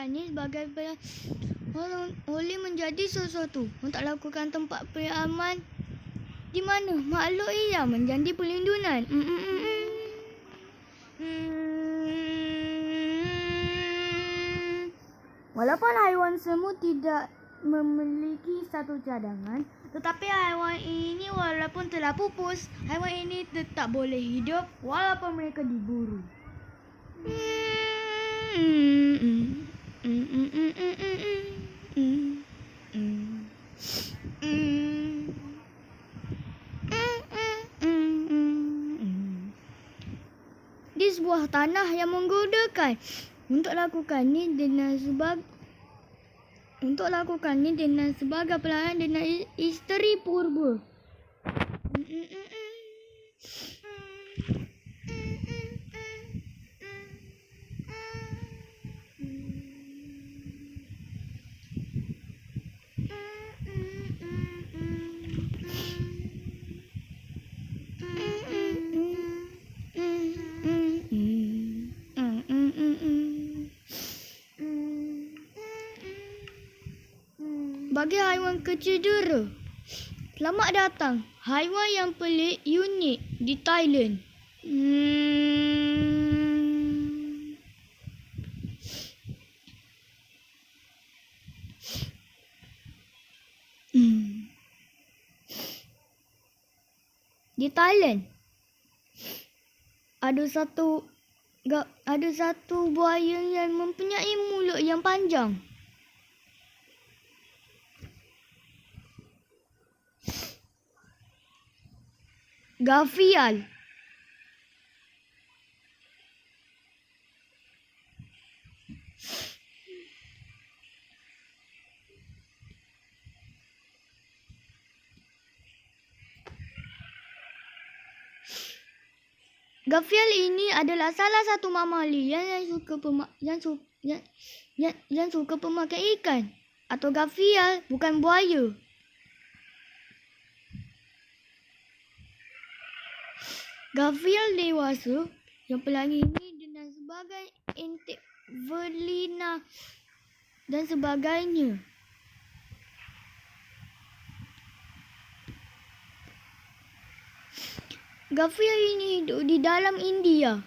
lakukannya sebagai oleh menjadi sesuatu untuk lakukan tempat peraman di mana makhluk hilang menjadi perlindungan. Walaupun haiwan semua tidak memiliki satu cadangan, tetapi haiwan ini walaupun telah pupus, haiwan ini tetap boleh hidup walaupun mereka diburu. Di sebuah tanah yang menggodakan untuk lakukannya dengan sebagai pelayan dengan isteri purba. Bagi haiwan kecedera, selamat datang haiwan yang pelik unik di Thailand. Di Thailand ada satu buaya yang mempunyai mulut yang panjang. Gavial. Gavial ini adalah salah satu mamalia yang suka pemakan ikan. Atau gavial, bukan buaya. Gavial dewasa yang pelangi ini dengan sebagai entik velina dan sebagainya. Gavial ini hidup di dalam India.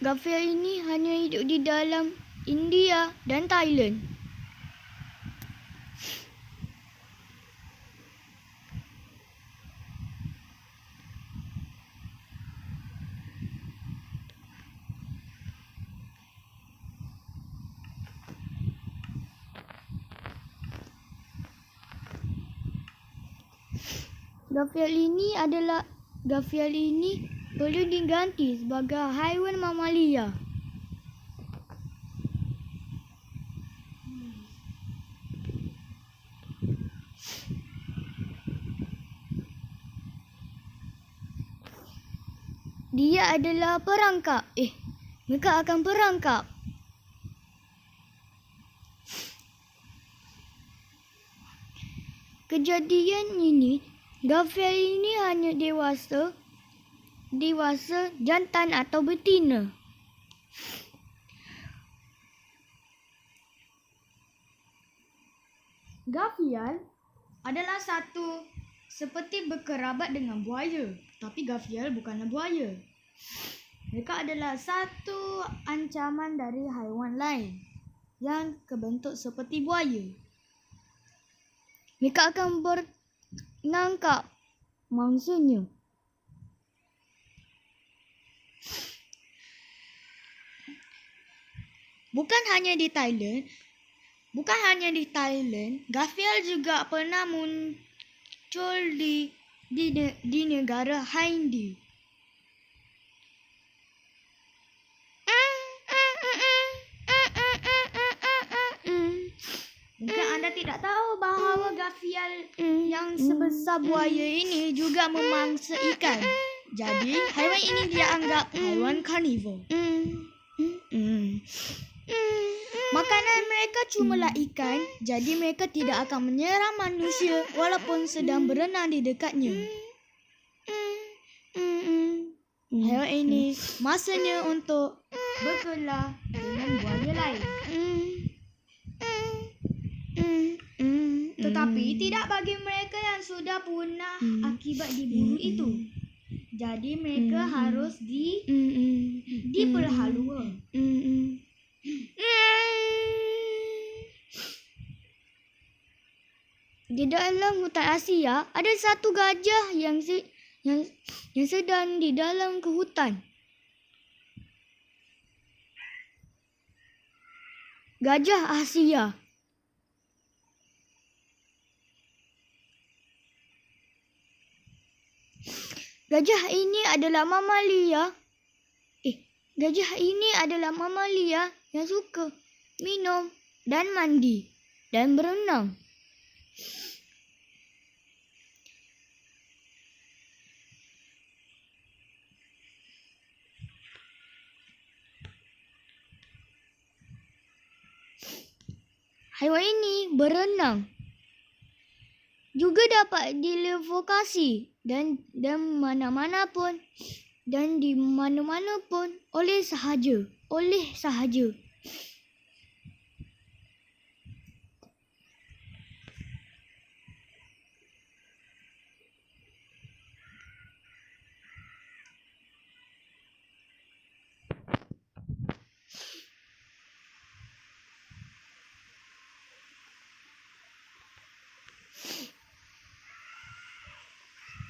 Gavial ini hanya hidup di dalam India dan Thailand. Gavial ini perlu diganti sebagai haiwan mamalia. Dia adalah perangkap. Mereka akan perangkap. Kejadian ini, Gavial ini hanya dewasa jantan atau betina. Gavial adalah seperti berkerabat dengan buaya, tapi gavial bukanlah buaya. Mereka adalah satu ancaman dari haiwan lain yang kebentuk seperti buaya. Mereka akan menangkap mangsanya. Bukan hanya di Thailand, gavial juga pernah muncul di negara Hindi. Mungkin anda tidak tahu bahawa gafial yang sebesar buaya ini juga memangsa ikan. Jadi, haiwan ini dianggap haiwan karnivor. Makanan mereka cumalah ikan, jadi mereka tidak akan menyerang manusia walaupun sedang berenang di dekatnya. Haiwan ini masanya untuk berkelah dengan buaya lain. Tetapi tidak bagi mereka yang sudah punah akibat diburu itu. Jadi mereka harus diperhalua. Di dalam hutan Asia ada satu gajah yang sedang di dalam ke hutan. Gajah Asia. Gajah ini adalah mamalia. Gajah ini adalah mamalia yang suka minum dan mandi dan berenang. Haiwan ini berenang. Juga dapat dilokasi dan mana-mana pun dan di mana-mana pun oleh sahaja.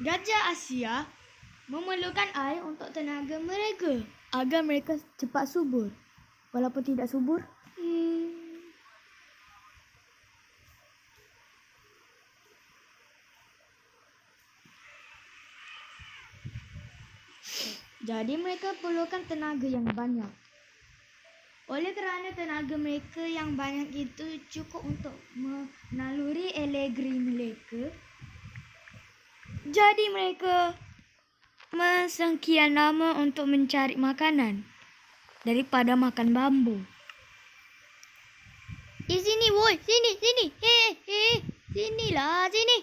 Gajah Asia memerlukan air untuk tenaga mereka agar mereka cepat subur. Walaupun tidak subur, jadi mereka perlukan tenaga yang banyak. Oleh kerana tenaga mereka yang banyak itu cukup untuk menaluri alegri mereka, jadi mereka mesengkian lama untuk mencari makanan daripada makan bambu. Sini boy, sini. Sini.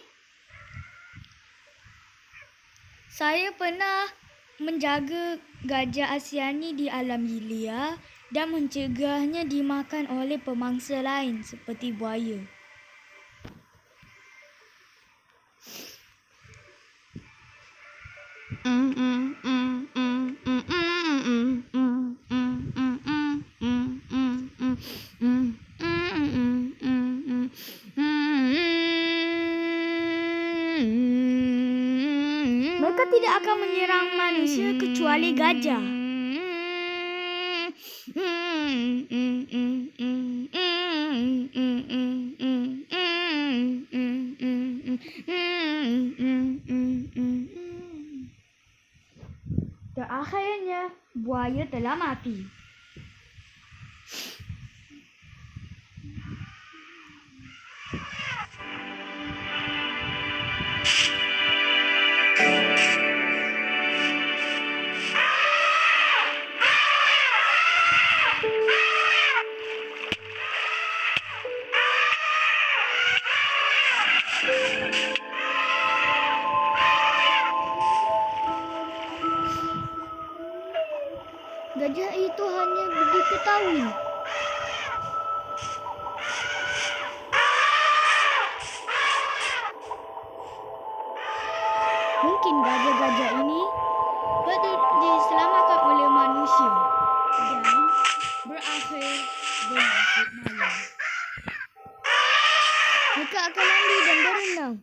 Saya pernah menjaga gajah Asia ni di alam liar dan mencegahnya dimakan oleh pemangsa lain seperti buaya. Mereka tidak akan menyerang manusia kecuali gajah. Akhirnya buaya telah mati. Gajah itu hanya diketahui. Mungkin gajah-gajah ini diselamatkan oleh manusia dan berakhir bernasib malang. Mereka akan mandi dan berenang.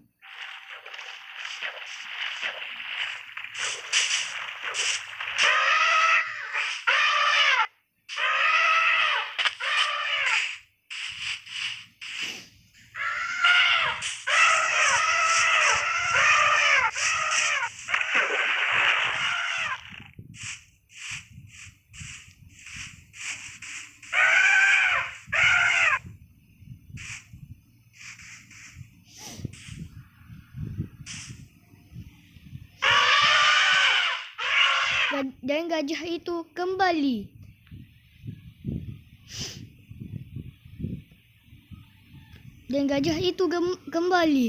dan gajah itu kembali. Kembali.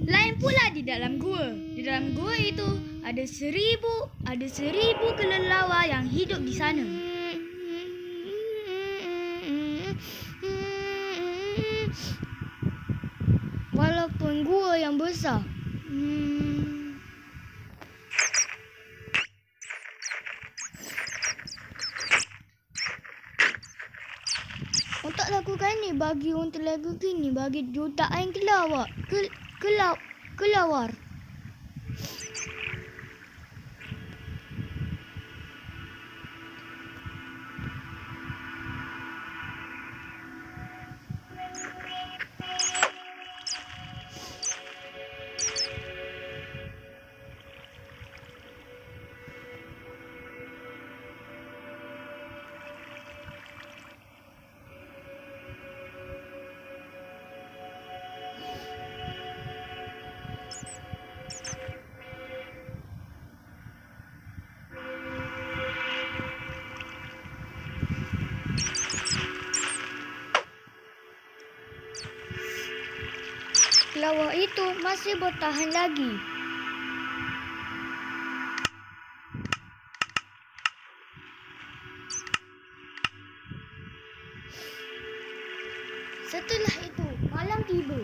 Lain pula di dalam gua. Di dalam gua itu ada seribu kelelawar yang hidup di sana. Walaupun gua yang besar. Untuk lakukan ni bagi untuk lagu kini bagi jutaan kelawar. Kelawar. Kelawar itu masih bertahan lagi. Setelah itu, malam tiba.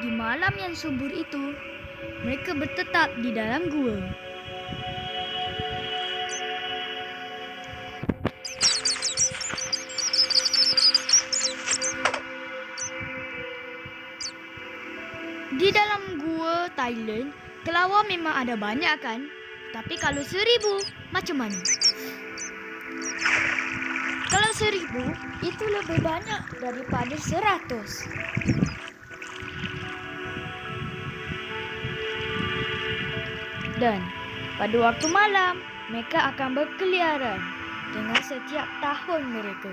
Di malam yang subur itu, mereka bertetap di dalam gua. Di dalam gua Thailand, kelawar memang ada banyak kan? Tapi kalau 1000, macam mana? Kalau 1000, itu lebih banyak daripada 100. Dan pada waktu malam, mereka akan berkeliaran dengan setiap tahun mereka.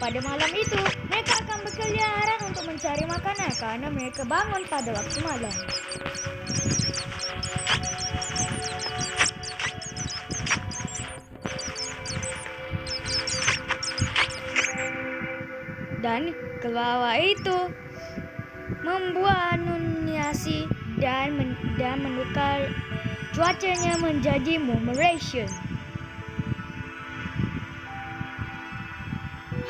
Pada malam itu, mereka akan berkeliaran untuk mencari makanan karena mereka bangun pada waktu malam. Dan kelawar itu membuat anunciasi dan menukar cuacanya menjadi murmuration.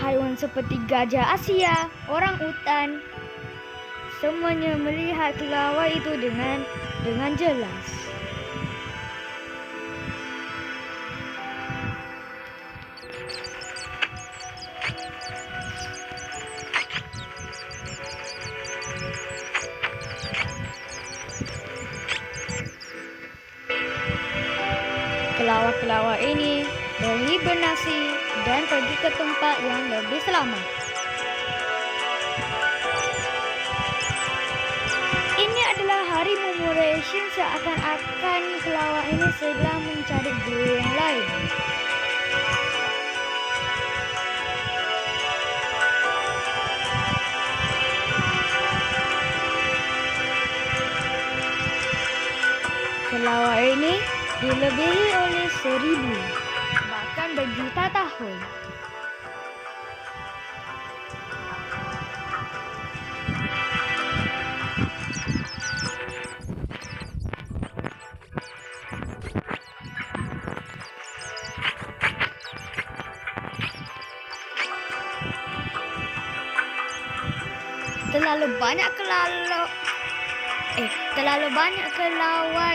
Haiwan seperti gajah Asia, orang utan, semuanya melihat kelawar itu dengan jelas. Kelawar-kelawar ini berhibernasi dan pergi ke tempat yang lebih selamat. Ini adalah hari murmuration seakan-akan kelawar ini sedang mencari guru yang lain. Kelawar ini dilebihi oleh 1000, bahkan berjuta tahun. Terlalu banyak kelawar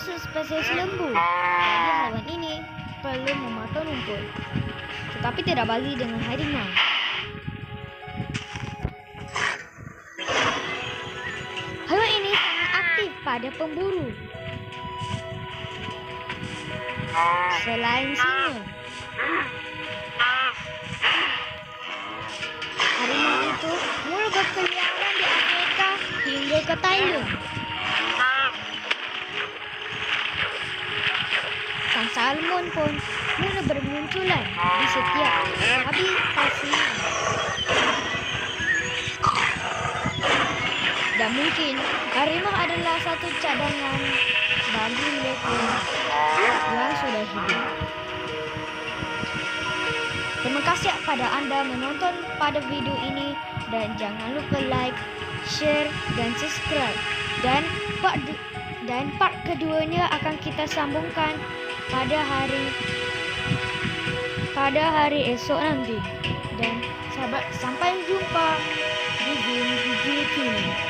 termasuk spesies lembu. Jadi hewan ini perlu memakan rumput, tetapi tidak bagi dengan harimau. Hewan ini sangat aktif pada pemburu. Selain singa, harimau itu mulai berkeliaran di Afrika hingga ke Thailand. Sang salmon pun mulai bermunculan di setiap habitasinya. Dan mungkin harimau adalah satu cadangan bagi mereka yang sudah hidup. Terima kasih pada Anda menonton pada video ini, dan jangan lupa like, share, dan subscribe. Dan part keduanya akan kita sambungkan pada hari esok nanti. Dan sampai jumpa di video ini.